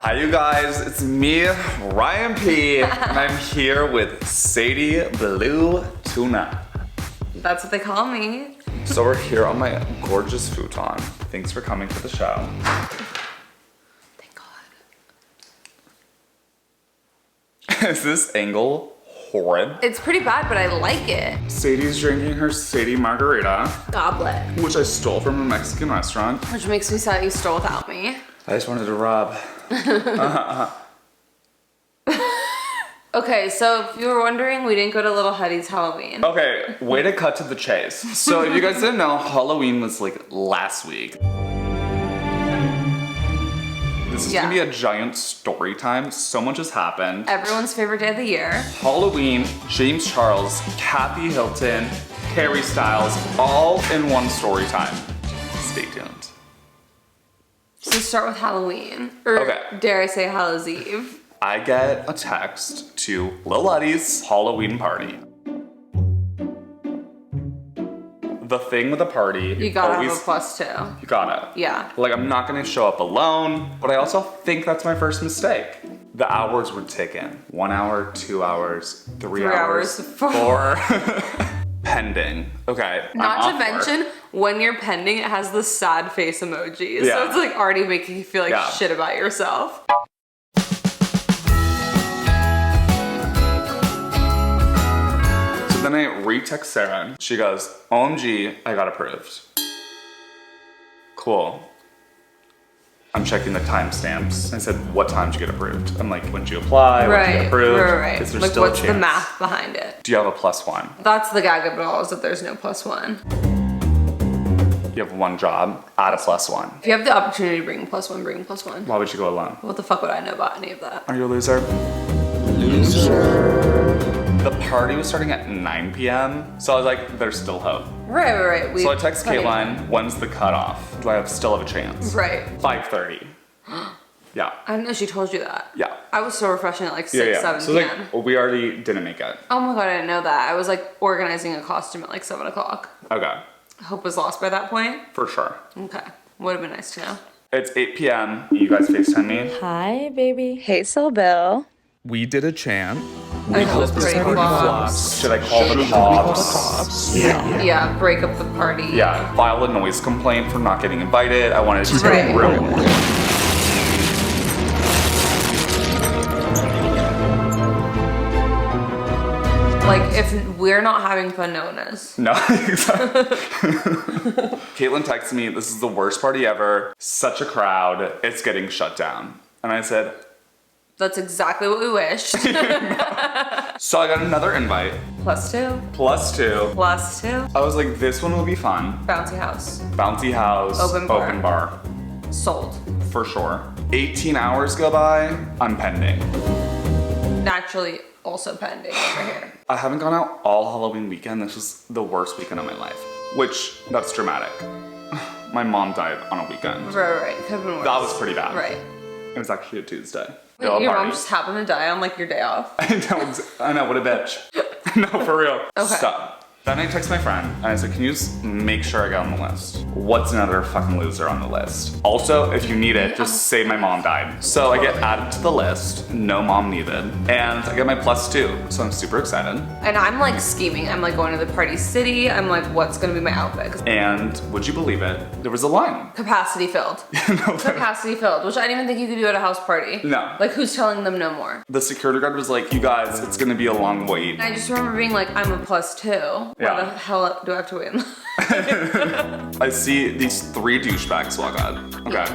Hi you guys, it's me, Ryan P, and I'm here with Sadie Blue Tuna. That's what they call me. So we're here on my gorgeous futon. Thanks for coming to the show. Thank God. Is this angle horrid? It's pretty bad, but I like it. Sadie's drinking her Sadie margarita, Goblet. which I stole from a Mexican restaurant. Which makes me sad you stole without me. I just wanted to rob. Okay, so if you were wondering, we didn't go to Little Huddy's Halloween. Okay, way to cut to the chase. So if you guys didn't know, Halloween was like last week. This is gonna be a giant story time. So much has happened. Everyone's favorite day of the year. Halloween, James Charles, Kathy Hilton, Harry Styles, all in one story time. Stay tuned. So start with Halloween. Or dare I say Hallows Eve. I get a text to LYLAS Halloween party. The thing with the party, you gotta have a +2. You gotta. Yeah. Like, I'm not gonna show up alone, but I also think that's my first mistake. The hours were ticking. 1 hour, 2 hours, 3 hours, 4. Pending. Okay. Not to mention, when you're pending, it has the sad face emoji. Yeah. So it's like already making you feel like shit about yourself. So then I re-text Sarah. She goes, OMG, I got approved. Cool. I'm checking the timestamps. I said, what time did you get approved? I'm like, when did you apply? When did you get approved? Right. Is there Like, still what's a chance? the math behind it? Do you have a +1? That's the gag of it all, is that there's no +1. You have one job, add a +1. If you have the opportunity to bring +1, bring +1. Why would you go alone? What the fuck would I know about any of that? Are you a loser? Loser. The party was starting at 9 p.m. So I was like, there's still hope. Right. So I text Caitlin, when's the cutoff? Do I still have a chance? Right. 5:30. Yeah. I didn't know she told you that. Yeah. I was so refreshing at like 6, 7 So p.m. like, we already didn't make it. Oh my God, I didn't know that. I was like organizing a costume at like 7 o'clock. Okay. Hope was lost by that point. For sure. Okay. Would have been nice to know. It's 8 p.m. You guys FaceTime me. Hi, baby. Hey, Soul Bill. We did a chant. I hope it's pretty flops. Should I call the cops? Yeah, break up the party. Yeah, file a noise complaint for not getting invited. I wanted to Right. ruin. Like, if we're not having fun, no one is. No, exactly. Caitlin texted me, this is the worst party ever. Such a crowd. It's getting shut down. And I said, that's exactly what we wished. so I got another invite. +2. +2. +2. I was like, this one will be fun. Bouncy house. Bouncy house. Open bar. Sold. Sold. For sure. 18 hours go by, I'm pending. Naturally, also pending over here. I haven't gone out all Halloween weekend. This was the worst weekend of my life. Which, that's dramatic. My mom died on a weekend. Right. Could have been worse. That was pretty bad. Right. It was actually a Tuesday. Wait, your mom just happened to die on like your day off? I know, what a bitch. No, for real. Okay. So, then I text my friend and I said, can you just make sure I get on the list? What's another fucking loser on the list? Also, if you need it, just say my mom died. So I get added to the list, no mom needed, and I get my +2, so I'm super excited. And I'm like scheming. I'm like going to the party city. I'm like, what's gonna be my outfit? And would you believe it? There was a line. Capacity filled. Capacity filled, which I didn't even think you could do at a house party. No. Like, who's telling them no more? The security guard was like, you guys, it's gonna be a long wait. And I just remember being like, I'm a +2. Yeah. Why the hell do I have to wait in line? I see these 3 douchebags walk on. Okay.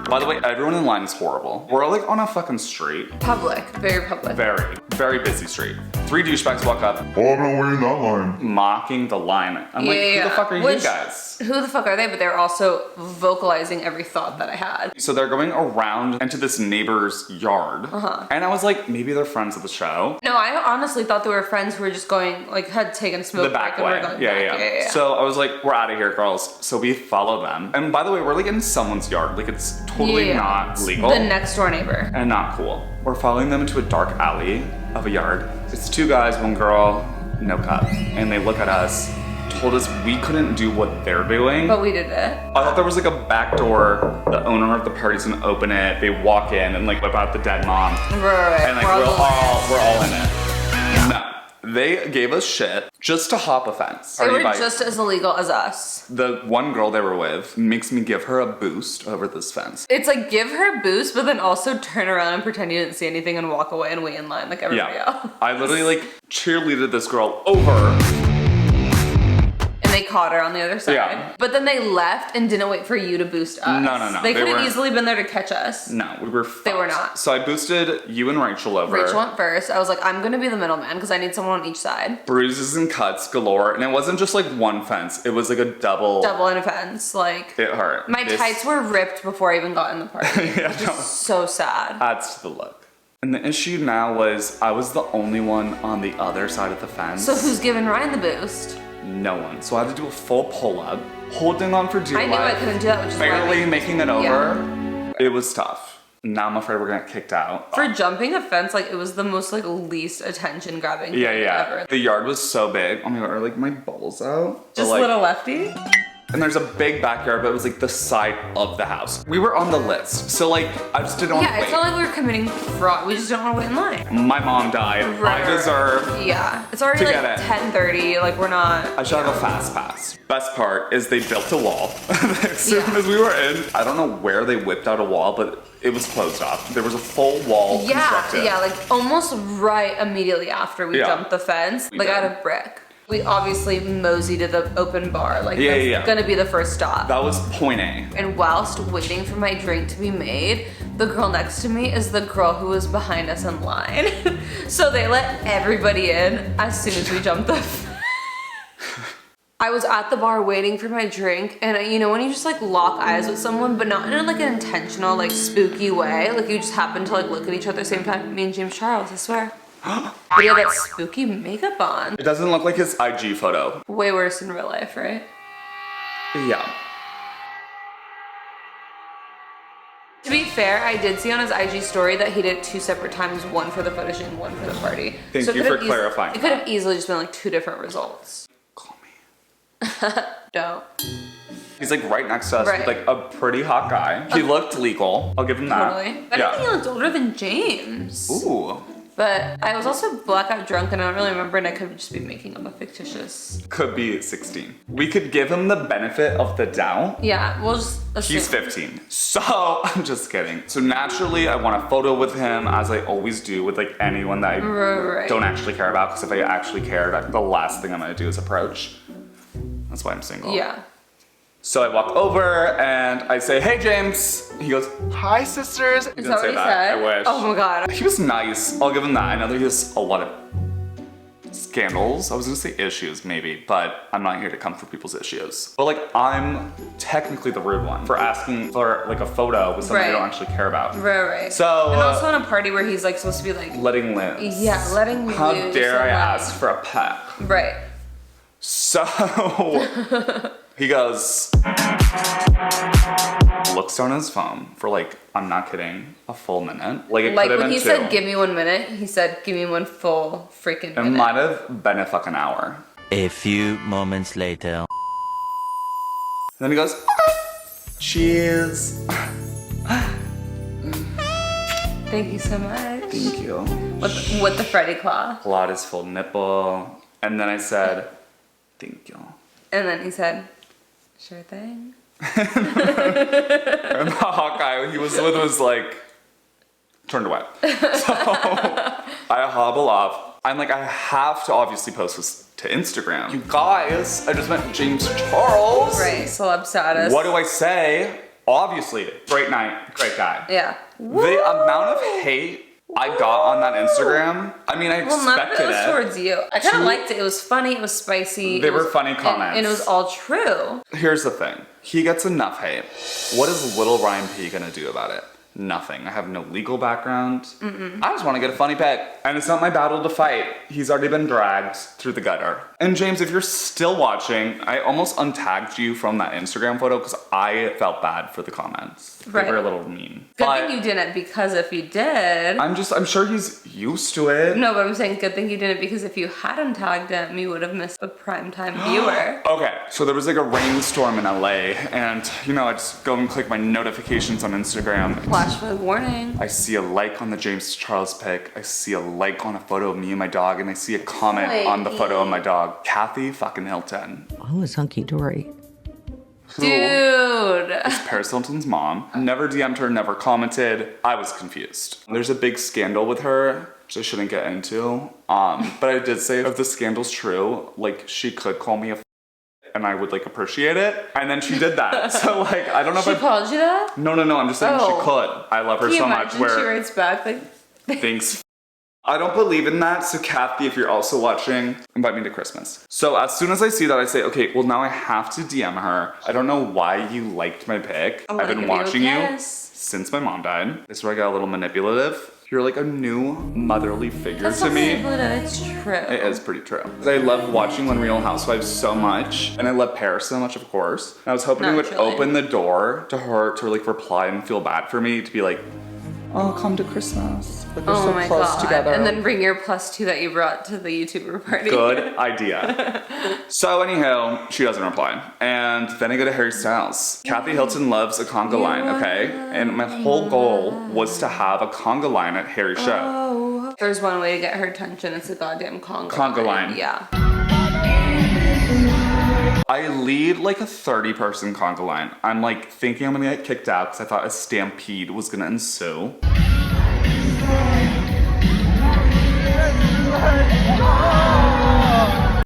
By the way, everyone in line is horrible. We're like on a fucking street. Public. Very public. Very busy street. 3 douchebags walk up. Oh, I've been waiting that line. Mocking the line. I'm like, who the fuck are you guys? Who the fuck are they? But they're also vocalizing every thought that I had. So they're going around into this neighbor's yard. And I was like, maybe they're friends of the show. No, I honestly thought they were friends who were just going, like, had taken a smoke The back break way. and were going Yeah. back. So I was like, we're out of here, girls. So we follow them. And by the way, we're like in someone's yard. Like, it's totally not legal. The next door neighbor. And not cool. We're following them into a dark alley of a yard. It's 2 guys, 1 girl, no cup. And they look at us told us we couldn't do what they're doing. But we did it. I thought there was like a back door. The owner of the party's gonna open it. They walk in and like whip out the dead mom. Right. And like we're all in it. Yeah. No. They gave us shit just to hop a fence. They were just as illegal as us. The one girl they were with makes me give her a boost over this fence. It's like give her a boost, but then also turn around and pretend you didn't see anything and walk away and wait in line like everybody else. I literally like cheerleaded this girl over. And they caught her on the other side. Yeah. But then they left and didn't wait for you to boost us. No. They could have easily been there to catch us. No, we were fucked. They were not. So I boosted you and Rachel over. Rachel went first. I was like, I'm gonna be the middleman because I need someone on each side. Bruises and cuts galore. And it wasn't just like one fence. It was like a double. Double in a fence. Like, it hurt. My tights were ripped before I even got in the party. Yeah, which is so sad. Adds to the look. And the issue now was I was the only one on the other side of the fence. So who's giving Ryan the boost? No one. So I had to do a full pull-up, holding on for dear life. I knew I couldn't do that, which is barely why making it over. Yeah. It was tough. Now I'm afraid we're gonna get kicked out. For jumping a fence, like it was the most like least attention grabbing thing ever. The yard was so big. Oh my god, are like my balls out? Just like, little lefty? And there's a big backyard, but it was like the side of the house. We were on the list, so like I just didn't want to wait. Yeah, it's not like we were committing fraud. We just don't want to wait in line. My mom died. I deserve. Yeah, it's already like 10:30. Like we're not. I should have a fast pass. Best part is they built a wall as soon as we were in. I don't know where they whipped out a wall, but it was closed off. There was a full wall constructed. Yeah, like almost right immediately after we jumped the fence, like out of brick. We obviously moseyed to the open bar, like that's gonna be the first stop. That was point A. And whilst waiting for my drink to be made, the girl next to me is the girl who was behind us in line. So they let everybody in as soon as we jumped the I was at the bar waiting for my drink, and you know when you just like lock eyes with someone, but not in like an intentional, like spooky way, like you just happen to like look at each other at the same time. Me and James Charles, I swear. But he had that spooky makeup on. It doesn't look like his IG photo. Way worse in real life, right? Yeah. To be fair, I did see on his IG story that he did it 2 separate times, one for the photo shoot and one for the party. Thank you for clarifying. It could have easily just been like 2 different results. Call me. Don't. He's like right next to us with like a pretty hot guy. He looked legal. I'll give him that. Totally. But I think he looked older than James. Ooh. But I was also blackout drunk and I don't really remember, and I could just be making up a fictitious. Could be 16. We could give him the benefit of the doubt. Yeah, we'll just assume. He's 15. So, I'm just kidding. So naturally, I want a photo with him, as I always do with like anyone that I don't actually care about, because if I actually cared, the last thing I'm gonna do is approach. That's why I'm single. Yeah. So I walk over and I say, hey James. He goes, hi sisters. He didn't say that. I wish. Oh my god. He was nice. I'll give him that. I know that he has a lot of scandals. I was gonna say issues maybe, but I'm not here to come for people's issues. But like I'm technically the rude one for asking for like a photo with someone I don't actually care about. Right. So and also in a party where he's like supposed to be like letting loose. Yeah, letting loose. How dare I ask for a pet? Right. So he goes, looks down his phone for like, I'm not kidding, a full minute. Like it could have been 2. When he said, give me 1 minute, he said, give me 1 full freaking minute. It might have been a fucking hour. A few moments later. Then he goes, okay. Cheers. Thank you so much. Thank you. With the Freddy claw. Clawed his full nipple. And then I said, thank you. And then he said, sure thing. And the hot guy he was with was like, turned away. So I hobble off. I'm like, I have to obviously post this to Instagram. You guys, I just met James Charles. Right, celeb status. What do I say? Obviously, great night, great guy. Yeah. The amount of hate I got on that Instagram, I mean, I expected none of it was towards you. I kind of liked it. It was funny. It was spicy. They were funny comments. And it was all true. Here's the thing. He gets enough hate. What is little Ryan P gonna do about it? nothing. I have no legal background. I just want to get a funny pic. And it's not my battle to fight. He's already been dragged through the gutter. And James, if you're still watching, I almost untagged you from that Instagram photo because I felt bad for the comments. Right. They were a little mean. Good But thing you didn't, because if you did... I'm sure he's used to it. No, but I'm saying good thing you didn't, because if you hadn't tagged him, you would have missed a primetime viewer. Okay, so there was like a rainstorm in LA, and you know, I just go and click my notifications on Instagram. Flash flood warning. I see a like on the James Charles pic. I see a like on a photo of me and my dog, and I see a comment on the photo of my dog, Kathy fucking Hilton. Oh, it's hunky-dory. Dude. It's Paris Hilton's mom. Never DM'd her, never commented. I was confused. There's a big scandal with her, which I shouldn't get into. But I did say if the scandal's true, like she could call me a and I would like appreciate it. And then she did that. So like, I don't know She if called you that? No, I'm just saying she could. I love her Can you so much imagine she writes back like... Thanks. I don't believe in that, so Kathy, if you're also watching, invite me to Christmas. So as soon as I see that, I say, okay, well now I have to DM her. I don't know why you liked my pic. I've been watching you since my mom died. This is where I got a little manipulative. You're like a new motherly figure to me. It's true. It is pretty true. I love watching Real Housewives so much, and I love Paris so much, of course. And I was hoping it would open the door to her to like reply and feel bad for me, to be like, oh, come to Christmas. Like we're so close together. And then bring your +2 that you brought to the YouTuber party. Good idea. So anyhow, she doesn't reply. And then I go to Harry Styles. Kathy Hilton loves a conga line, okay? And my whole goal was to have a conga line at Harry's show. There's one way to get her attention. It's a goddamn conga line. Yeah. I lead like a 30-person conga line. I'm like thinking I'm gonna get kicked out because I thought a stampede was gonna ensue.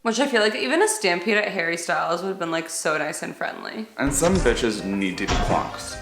Which I feel like even a stampede at Harry Styles would have been like so nice and friendly. And some bitches need to be clocks.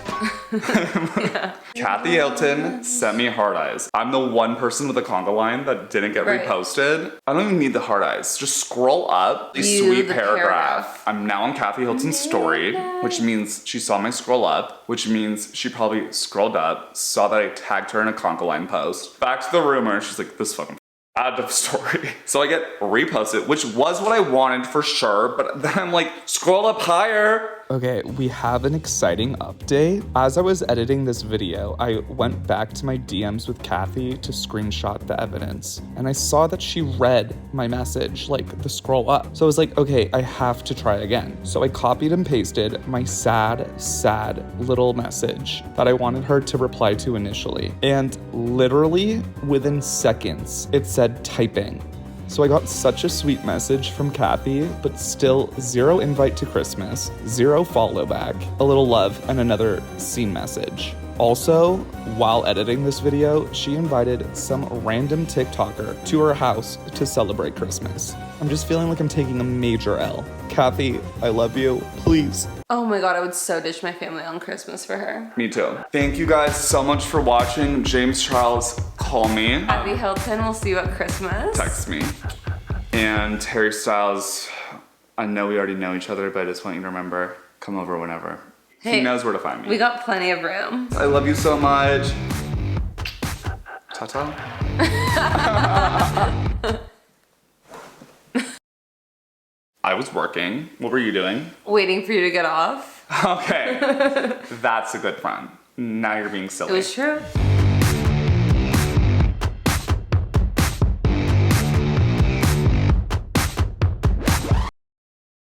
Kathy Hilton sent me hard eyes. I'm the one person with a conga line that didn't get reposted. I don't even need the hard eyes. Just scroll up the sweet paragraph. I'm now on Kathy Hilton's story, which means she saw my scroll up, which means she probably scrolled up, saw that I tagged her in a conga line post. Back to the rumor, she's like, this fucking add to story. So I get reposted, which was what I wanted for sure, but then I'm like, scroll up higher. Okay, we have an exciting update. As I was editing this video, I went back to my DMs with Kathy to screenshot the evidence, and I saw that she read my message, like the scroll up. So I was like, okay, I have to try again. So I copied and pasted my sad little message that I wanted her to reply to initially. And literally within seconds, it said typing. So I got such a sweet message from Kathy, but still 0 invite to Christmas, 0 follow back, a little love, and another scene message. Also, while editing this video, she invited some random TikToker to her house to celebrate Christmas. I'm just feeling like I'm taking a major L. Kathy, I love you. Please. Oh my god, I would so ditch my family on Christmas for her. Me too. Thank you guys so much for watching. James Charles, call me. Kathy Hilton, we'll see you at Christmas. Text me. And Harry Styles, I know we already know each other, but I just want you to remember, come over whenever. Hey, he knows where to find me. We got plenty of room. I love you so much. Ta-ta. I was working. What were you doing? Waiting for you to get off. Okay. That's a good friend. Now you're being silly. It was true.